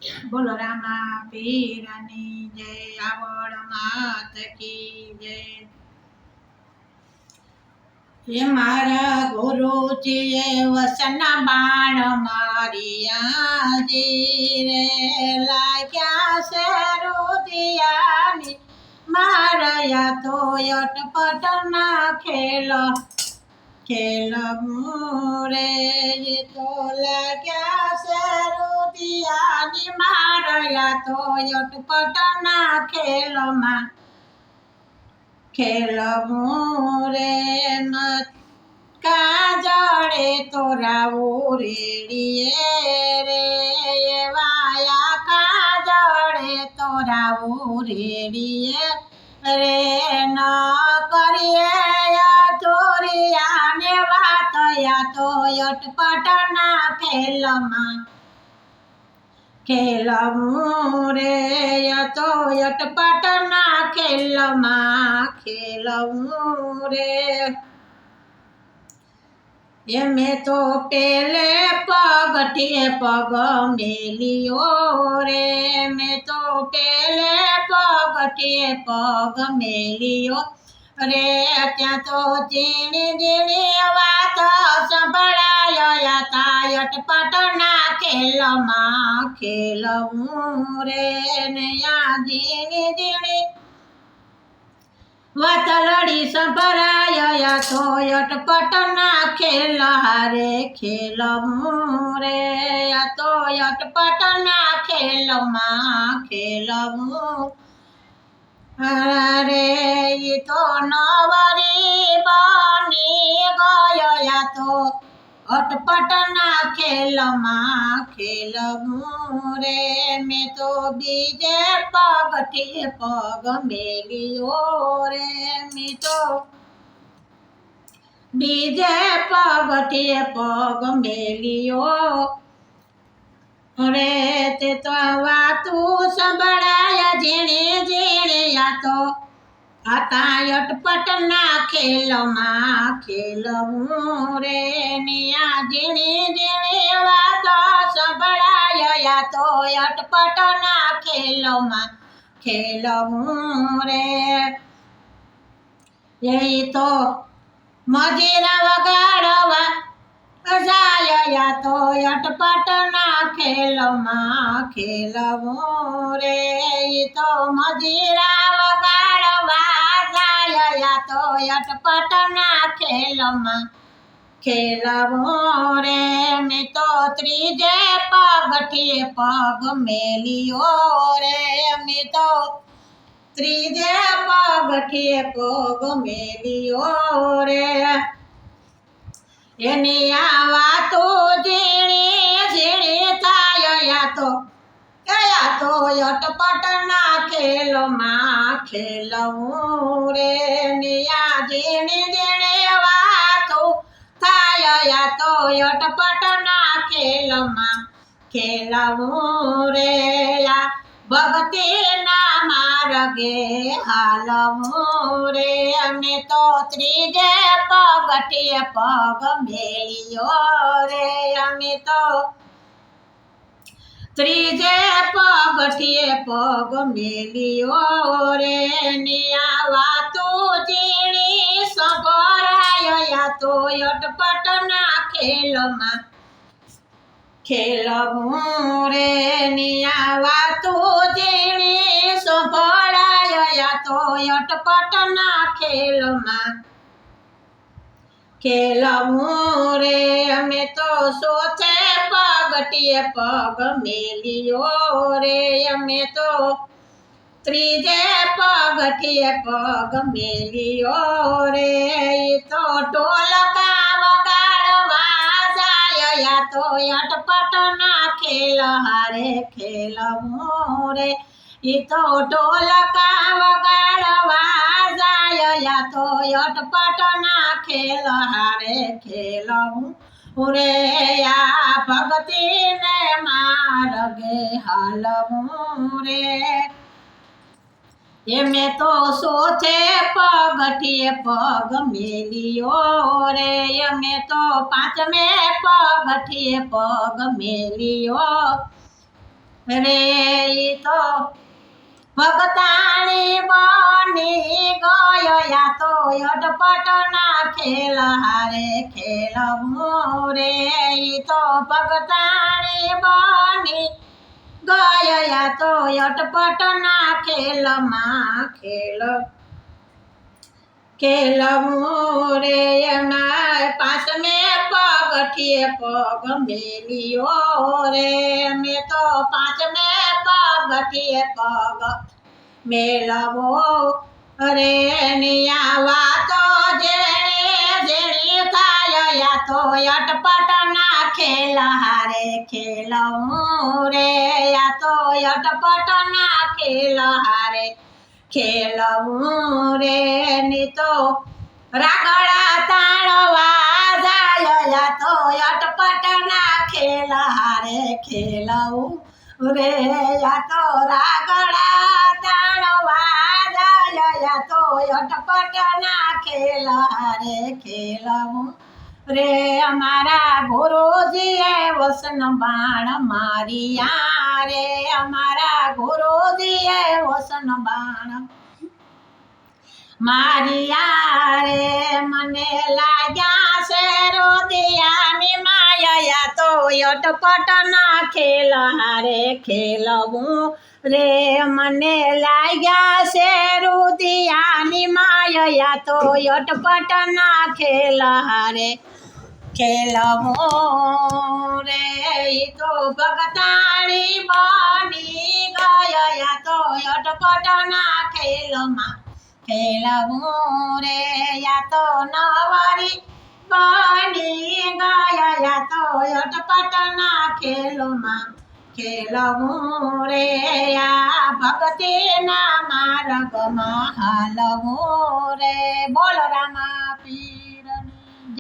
બોલો રામા પીરની જય, આવડ માત કી જય. હે મારા ગુરુજીએ વસન બાણ મારિયા રે લાગ્યા છે રુદિયાની મારયા તો અટપટ ના ખેલ મોરે તો લાગ્યા છે રુદિયાની મારયા તો અટપટ ના ખેલ મોરે મત કાજળે તોરાવું રેડીએ રે વાયા કાજળે તોરાવું રેડીએ રે ન કરીએ ચોરિયાને વાતયા તો અટપટ ના ખેલવું રે તો અટપટ ના ખેલવું રે. મેં તો પેલે પગથિયે પગ મેલ્યો રે મેં તો પેલે પગથિયે પગ મેલ્યો રે ત્યાં તો ઝીણી ઝીણી વાત સંભળાયા તા અટપટ ના ખેલવું રે ને આ ઝીણી ઝીણી વાતલડી સંભળાયા તો અટપટ ના ખેલવું રે તો અટપટ ના ખેલવું રે તો નવરી બની ગયા તો અટપટ ના ખેલવું રે મેં તો બીજે પગથિયે પગ મેલ્યો રે મેં તો બીજે પગથિયે પગ મેલ્યો રે તે તો વાતું સંભળાય ઝીણે ઝીણે આ તો હતા અટપટ ના ખેલવું રે નિયા ઝીણી ઝીણી વાતો સંભળાય તો અટપટ ના ખેલવું રે. એ તો મજીરા વગાડવા જાય તો અટપટ ના ખેલવું રે તો મજીરા વગાડવા જાય તો અટપટ ના ખેલવું રે મેં તો ત્રીજે પગથિયે પગ મેલ્યો રે મેં તો ત્રીજે પગથિયે પગ મેલ્યો રે એની આ વાતો ઝીણી ઝીણી થાય તો અટપટ ના ખેલવું રે નિયા ઝીણી ઝીણી વાતો થાય તો અટપટ ના ખેલવું રે ભક્તિ ના માર્ગે હાલવું રે અમે તો ત્રીજે પગથિયે પગ મેલ્યો રે અમે તો ત્રીજે પગથિયે પગ મેલ્યો રે નિયા વાતો ઝીણી સંભળાયા તો અટપટ ના ખેલવું રે નિયા વાતો ઝીણી સંભળાયા તો અટપટ ના ખેલવું રે અમે તો સોથે પગથિયે પગ મેલ્યો રે અમે તો ત્રીજે પગથિયે પગ મેલ્યો રે તો ઢોલકા વગાડવા જાય તો અટપટ ના ખેલવું રે તો ઢોલકા વગાડવા જાય તો અટપટ ના ખેલવું રે આ ભક્તિ ને માર્ગે હાલવું રે. મેં તો સોથે પગથિયે પગ મેલ્યો રે મેં તો પાંચમે પગથિયે પગ મેલ્યો રે ઈ તો ભગતાણી બની ગયો યા તો અટપટના ખેલ હારે ખેલવું રે ઈ તો ભગતાણી બની ગયો યા તો અટપટના ખેલમાં ખેલવું રે એના પાસમે પગથિયે પગ મેલ્યો રે મેં તો પાંચમે પગથિયે પગ મેલવો રે નિયા વાતો જેણે જેણી થાય યા તો અટપટના ખેલ હારે ખેલવું રે યા તો અટપટના ખેલ હારે ખેલવું રે ની તો રાગડા તાણવા જાય યા તો અટપટના ખેલ હારે ખેલવું રે યા તો રાગડા તાણવા જાય યા તો અટપટના ખેલ હારે ખેલવું રે અમારા ગુરુજીએ વસન બાણ માર્યા રે અમારા ગુરુજીએ વસન બાણ મારિયા રે મને લાગ્યા છે રોદિયાની માયા તો અટપટના ખેલ હારે ખેલવું રે મને લાગ્યા છે રોદિયાની માયા તો અટપટના ખેલ હારે ખેલવું રે ઈ તો ભગતાણી બની ગયા તો અટપટના ખેલમાં ખેલવું રે યા તો નવરી બની ગયા તો અટપટના ખેલમાં ખેલવું રે આ ભક્તિના માર્ગમાં હાલવું રે બોલો